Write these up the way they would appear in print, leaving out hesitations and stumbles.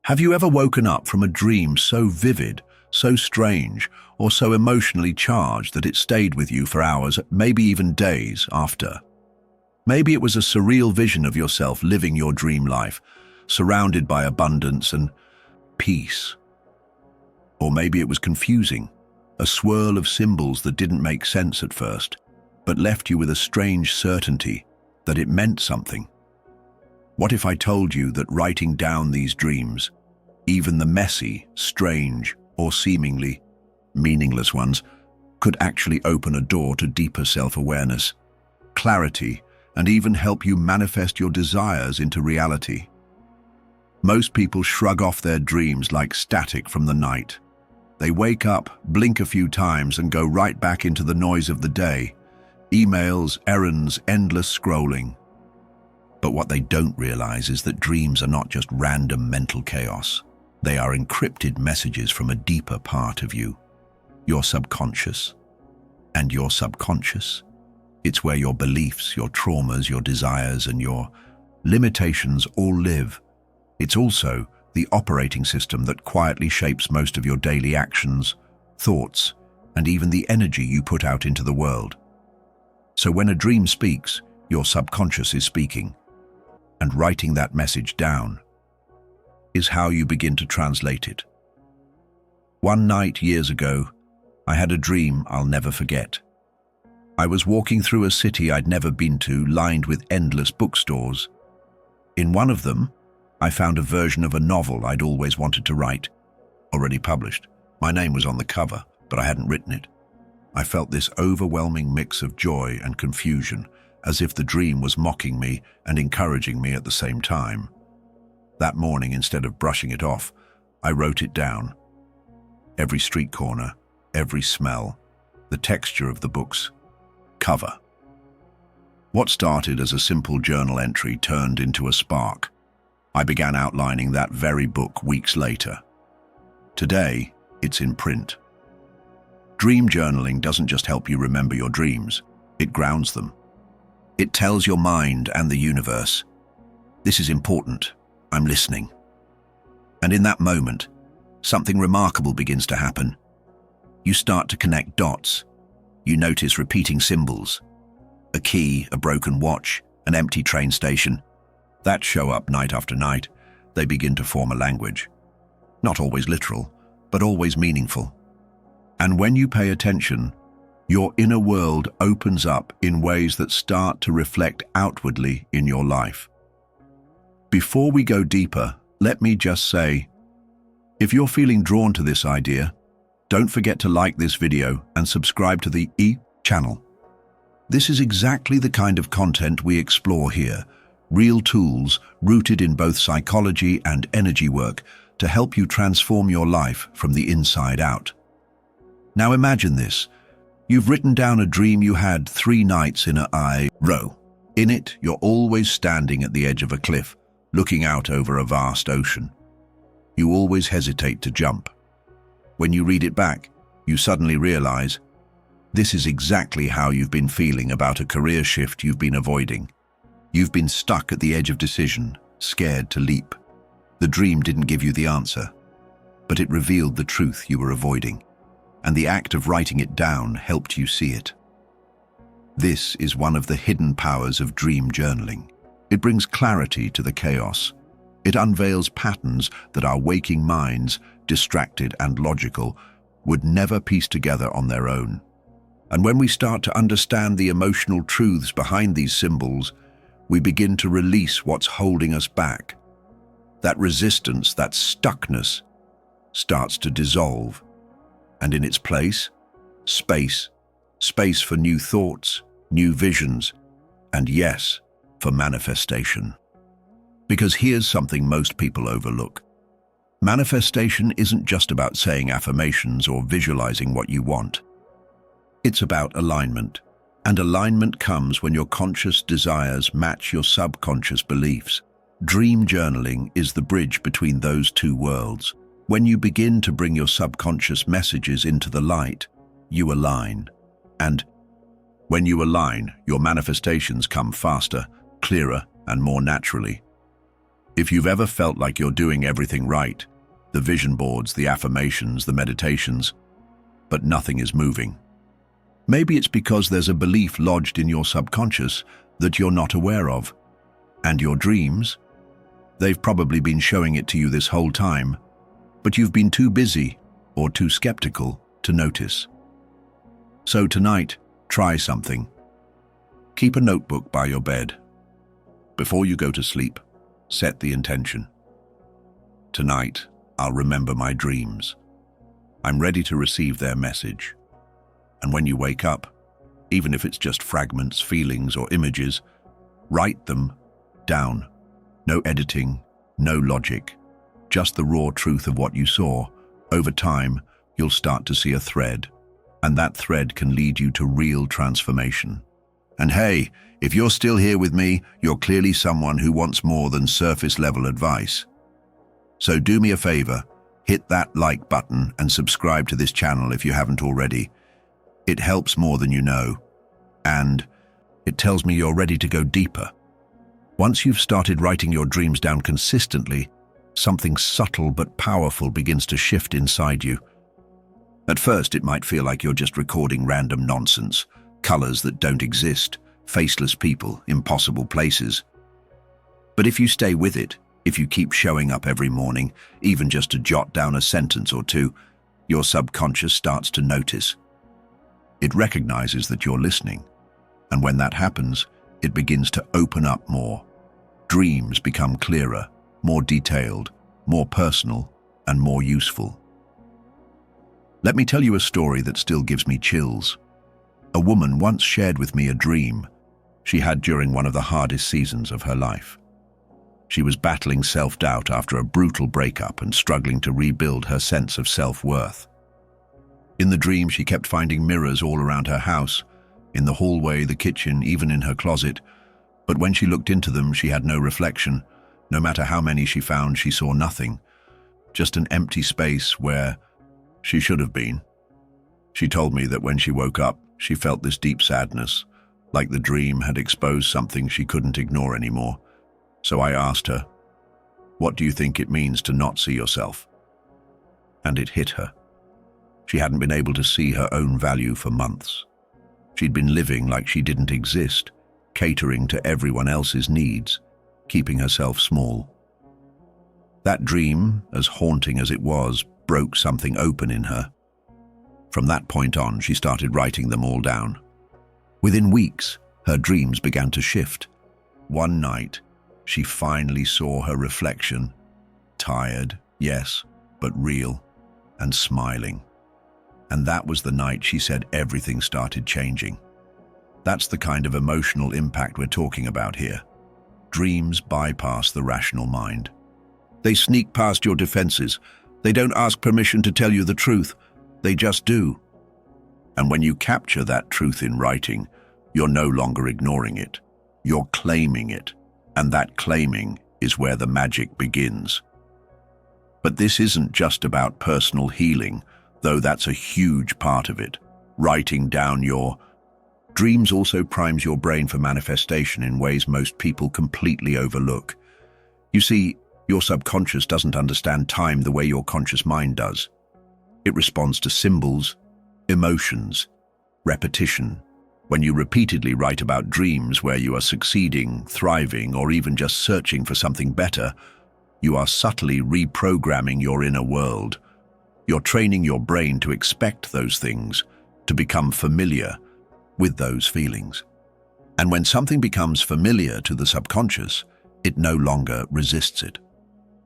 Have you ever woken up from a dream so vivid, so strange, or so emotionally charged that it stayed with you for hours, maybe even days after? Maybe it was a surreal vision of yourself living your dream life, surrounded by abundance and peace. Or maybe it was confusing, a swirl of symbols that didn't make sense at first, but left you with a strange certainty that it meant something. What if I told you that writing down these dreams, even the messy, strange, or seemingly meaningless ones, could actually open a door to deeper self-awareness, clarity, and even help you manifest your desires into reality? Most people shrug off their dreams like static from the night. They wake up, blink a few times, and go right back into the noise of the day. Emails, errands, endless scrolling. But what they don't realize is that dreams are not just random mental chaos. They are encrypted messages from a deeper part of you, your subconscious. And your subconscious, it's where your beliefs, your traumas, your desires, and your limitations all live. It's also the operating system that quietly shapes most of your daily actions, thoughts, and even the energy you put out into the world. So when a dream speaks, your subconscious is speaking. And writing that message down is how you begin to translate it. One night years ago, I had a dream I'll never forget. I was walking through a city I'd never been to, lined with endless bookstores. In one of them, I found a version of a novel I'd always wanted to write, already published. My name was on the cover, but I hadn't written it. I felt this overwhelming mix of joy and confusion, as if the dream was mocking me and encouraging me at the same time. That morning, instead of brushing it off, I wrote it down. Every street corner, every smell, the texture of the book's cover. What started as a simple journal entry turned into a spark. I began outlining that very book weeks later. Today, it's in print. Dream journaling doesn't just help you remember your dreams, it grounds them. It tells your mind and the universe, this is important, I'm listening. And in that moment, something remarkable begins to happen. You start to connect dots. You notice repeating symbols. A key, a broken watch, an empty train station. That show up night after night. They begin to form a language. Not always literal, but always meaningful. And when you pay attention, your inner world opens up in ways that start to reflect outwardly in your life. Before we go deeper, let me just say, if you're feeling drawn to this idea, don't forget to like this video and subscribe to the channel. This is exactly the kind of content we explore here, real tools rooted in both psychology and energy work to help you transform your life from the inside out. Now imagine this. You've written down a dream you had 3 nights in a row. In it, you're always standing at the edge of a cliff, looking out over a vast ocean. You always hesitate to jump. When you read it back, you suddenly realize this is exactly how you've been feeling about a career shift you've been avoiding. You've been stuck at the edge of decision, scared to leap. The dream didn't give you the answer, but it revealed the truth you were avoiding. And the act of writing it down helped you see it. This is one of the hidden powers of dream journaling. It brings clarity to the chaos. It unveils patterns that our waking minds, distracted and logical, would never piece together on their own. And when we start to understand the emotional truths behind these symbols, we begin to release what's holding us back. That resistance, that stuckness, starts to dissolve. And in its place, space for new thoughts, new visions, and yes, for manifestation. Because here's something most people overlook. Manifestation isn't just about saying affirmations or visualizing what you want. It's about alignment. And alignment comes when your conscious desires match your subconscious beliefs. Dream journaling is the bridge between those two worlds. When you begin to bring your subconscious messages into the light, you align. And when you align, your manifestations come faster, clearer, and more naturally. If you've ever felt like you're doing everything right, the vision boards, the affirmations, the meditations, but nothing is moving, maybe it's because there's a belief lodged in your subconscious that you're not aware of. And your dreams? They've probably been showing it to you this whole time, but you've been too busy or too skeptical to notice. So tonight, try something. Keep a notebook by your bed. Before you go to sleep, set the intention. Tonight, I'll remember my dreams. I'm ready to receive their message. And when you wake up, even if it's just fragments, feelings, or images, write them down. No editing, no logic, just the raw truth of what you saw. Over time, you'll start to see a thread, and that thread can lead you to real transformation. And hey, if you're still here with me, you're clearly someone who wants more than surface-level advice. So do me a favor, hit that like button and subscribe to this channel if you haven't already. It helps more than you know, and it tells me you're ready to go deeper. Once you've started writing your dreams down consistently, something subtle but powerful begins to shift inside you. At first, it might feel like you're just recording random nonsense, colors that don't exist, faceless people, impossible places. But if you stay with it, if you keep showing up every morning, even just to jot down a sentence or two, your subconscious starts to notice. It recognizes that you're listening, and when that happens, it begins to open up more. Dreams become clearer, more detailed, more personal, and more useful. Let me tell you a story that still gives me chills. A woman once shared with me a dream she had during one of the hardest seasons of her life. She was battling self-doubt after a brutal breakup and struggling to rebuild her sense of self-worth. In the dream, she kept finding mirrors all around her house, in the hallway, the kitchen, even in her closet. But when she looked into them, she had no reflection. No matter how many she found, she saw nothing. Just an empty space where she should have been. She told me that when she woke up, she felt this deep sadness, like the dream had exposed something she couldn't ignore anymore. So I asked her, "What do you think it means to not see yourself?" And it hit her. She hadn't been able to see her own value for months. She'd been living like she didn't exist, catering to everyone else's needs, keeping herself small. That dream, as haunting as it was, broke something open in her. From that point on, she started writing them all down. Within weeks, her dreams began to shift. One night, she finally saw her reflection, tired, yes, but real, and smiling. And that was the night she said everything started changing. That's the kind of emotional impact we're talking about here. Dreams bypass the rational mind. They sneak past your defenses. They don't ask permission to tell you the truth. They just do. And when you capture that truth in writing, you're no longer ignoring it. You're claiming it. And that claiming is where the magic begins. But this isn't just about personal healing, though that's a huge part of it. Writing down your dreams also primes your brain for manifestation in ways most people completely overlook. You see, your subconscious doesn't understand time the way your conscious mind does. It responds to symbols, emotions, repetition. When you repeatedly write about dreams where you are succeeding, thriving, or even just searching for something better, you are subtly reprogramming your inner world. You're training your brain to expect those things, to become familiar with those feelings. And when something becomes familiar to the subconscious, it no longer resists it.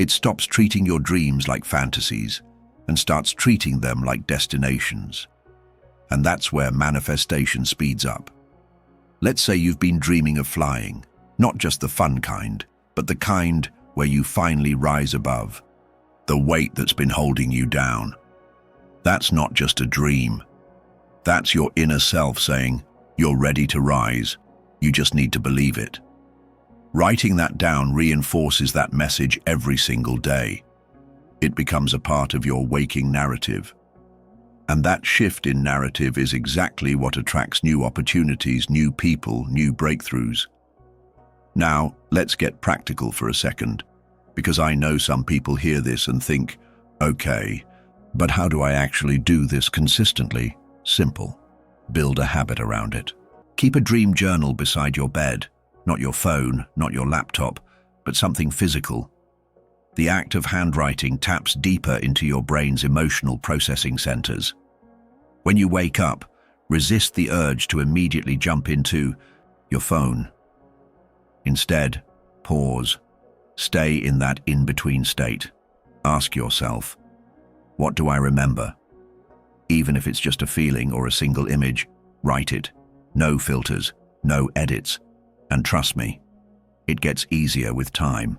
It stops treating your dreams like fantasies and starts treating them like destinations. And that's where manifestation speeds up. Let's say you've been dreaming of flying, not just the fun kind, but the kind where you finally rise above the weight that's been holding you down. That's not just a dream. That's your inner self saying, you're ready to rise. You just need to believe it. Writing that down reinforces that message every single day. It becomes a part of your waking narrative. And that shift in narrative is exactly what attracts new opportunities, new people, new breakthroughs. Now, let's get practical for a second. Because I know some people hear this and think, okay, but how do I actually do this consistently? Simple. Build a habit around it. Keep a dream journal beside your bed, not your phone, not your laptop, but something physical. The act of handwriting taps deeper into your brain's emotional processing centers. When you wake up, resist the urge to immediately jump into your phone. Instead, pause. Stay in that in-between state. Ask yourself, what do I remember? Even if it's just a feeling or a single image, write it. No filters, no edits. And trust me, it gets easier with time.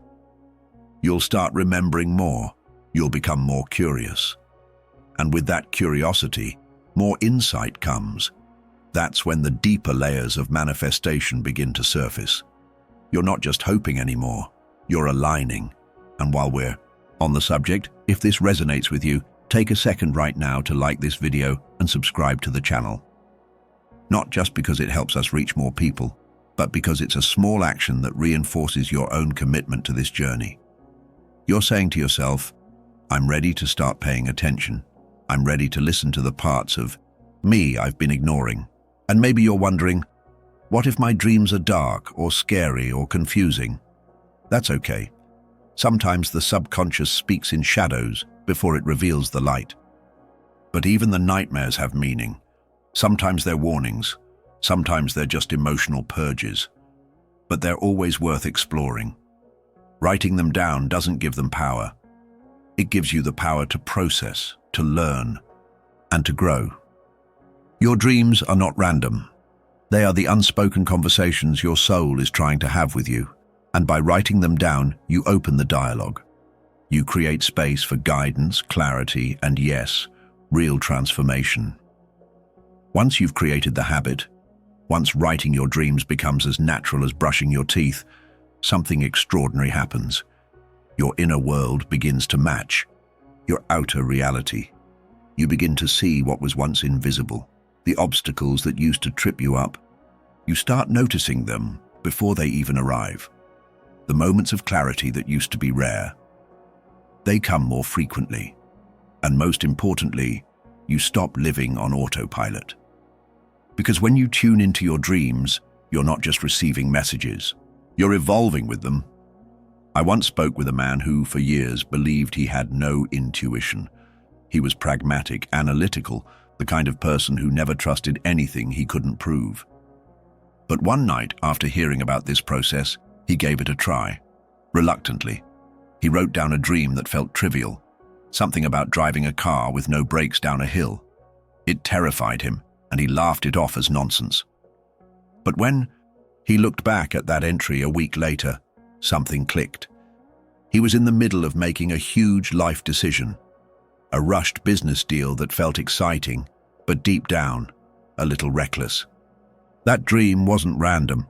You'll start remembering more. You'll become more curious. And with that curiosity, more insight comes. That's when the deeper layers of manifestation begin to surface. You're not just hoping anymore, you're aligning. And while we're on the subject, if this resonates with you, take a second right now to like this video and subscribe to the channel. Not just because it helps us reach more people, but because it's a small action that reinforces your own commitment to this journey. You're saying to yourself, I'm ready to start paying attention. I'm ready to listen to the parts of me I've been ignoring. And maybe you're wondering, what if my dreams are dark or scary or confusing? That's okay. Sometimes the subconscious speaks in shadows before it reveals the light. But even the nightmares have meaning. Sometimes they're warnings. Sometimes they're just emotional purges. But they're always worth exploring. Writing them down doesn't give them power. It gives you the power to process, to learn, and to grow. Your dreams are not random. They are the unspoken conversations your soul is trying to have with you. And by writing them down, you open the dialogue. You create space for guidance, clarity, and yes, real transformation. Once you've created the habit, once writing your dreams becomes as natural as brushing your teeth, something extraordinary happens. Your inner world begins to match your outer reality. You begin to see what was once invisible, the obstacles that used to trip you up. You start noticing them before they even arrive. The moments of clarity that used to be rare, they come more frequently. And most importantly, you stop living on autopilot. Because when you tune into your dreams, you're not just receiving messages, you're evolving with them. I once spoke with a man who, for years, believed he had no intuition. He was pragmatic, analytical, the kind of person who never trusted anything he couldn't prove. But one night, after hearing about this process, he gave it a try. Reluctantly, he wrote down a dream that felt trivial, something about driving a car with no brakes down a hill. It terrified him, and he laughed it off as nonsense. But when he looked back at that entry a week later, something clicked. He was in the middle of making a huge life decision, a rushed business deal that felt exciting, but deep down, a little reckless. That dream wasn't random.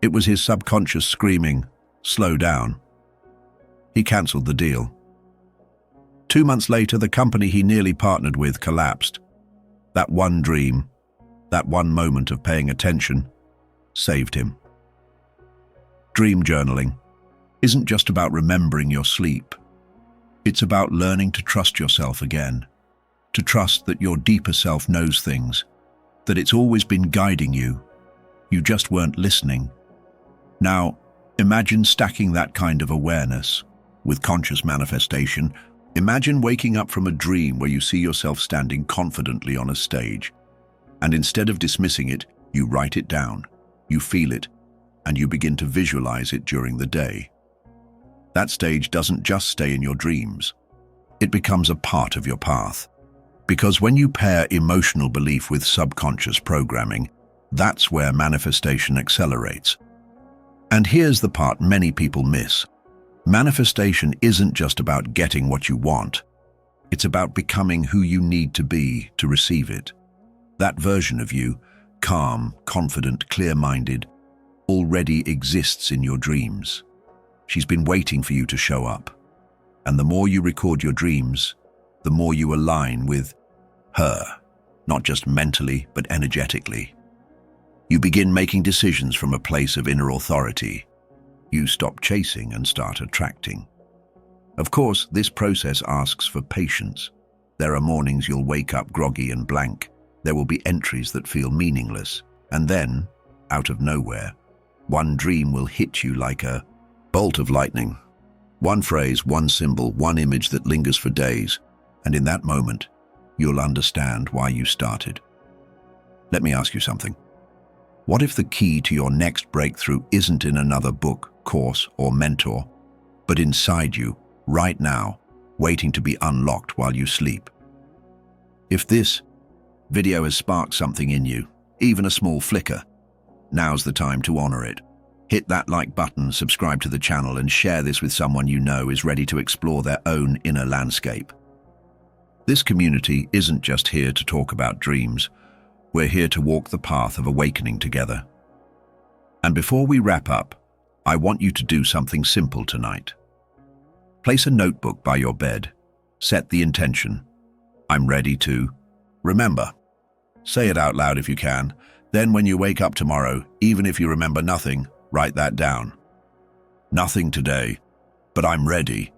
It was his subconscious screaming, "Slow down." He cancelled the deal. 2 months later, the company he nearly partnered with collapsed. That one dream, that one moment of paying attention, saved him. Dream journaling isn't just about remembering your sleep. It's about learning to trust yourself again, to trust that your deeper self knows things, that it's always been guiding you. You just weren't listening. Now, imagine stacking that kind of awareness with conscious manifestation. Imagine waking up from a dream where you see yourself standing confidently on a stage, and instead of dismissing it, you write it down, you feel it, and you begin to visualize it during the day. That stage doesn't just stay in your dreams. It becomes a part of your path. Because when you pair emotional belief with subconscious programming, that's where manifestation accelerates. And here's the part many people miss. Manifestation isn't just about getting what you want. It's about becoming who you need to be to receive it. That version of you, calm, confident, clear-minded, already exists in your dreams. She's been waiting for you to show up. And the more you record your dreams, the more you align with her, not just mentally, but energetically. You begin making decisions from a place of inner authority. You stop chasing and start attracting. Of course, this process asks for patience. There are mornings you'll wake up groggy and blank. There will be entries that feel meaningless. And then, out of nowhere, one dream will hit you like a bolt of lightning. One phrase, one symbol, one image that lingers for days. And in that moment, you'll understand why you started. Let me ask you something. What if the key to your next breakthrough isn't in another book, course, or mentor, but inside you, right now, waiting to be unlocked while you sleep? If this video has sparked something in you, even a small flicker, now's the time to honor it. Hit that like button, subscribe to the channel, and share this with someone you know is ready to explore their own inner landscape. This community isn't just here to talk about dreams. We're here to walk the path of awakening together. And before we wrap up, I want you to do something simple tonight. Place a notebook by your bed. Set the intention. I'm ready to remember. Say it out loud if you can. Then when you wake up tomorrow, even if you remember nothing, write that down. Nothing today, but I'm ready.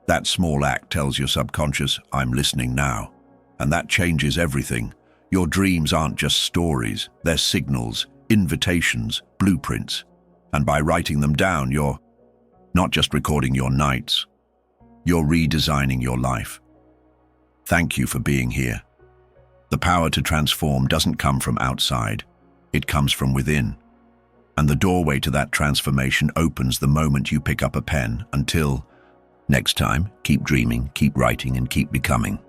That small act tells your subconscious, I'm listening now. And that changes everything. Your dreams aren't just stories, they're signals, invitations, blueprints. And by writing them down, you're not just recording your nights, you're redesigning your life. Thank you for being here. The power to transform doesn't come from outside, it comes from within. And the doorway to that transformation opens the moment you pick up a pen. Until next time, keep dreaming, keep writing, and keep becoming.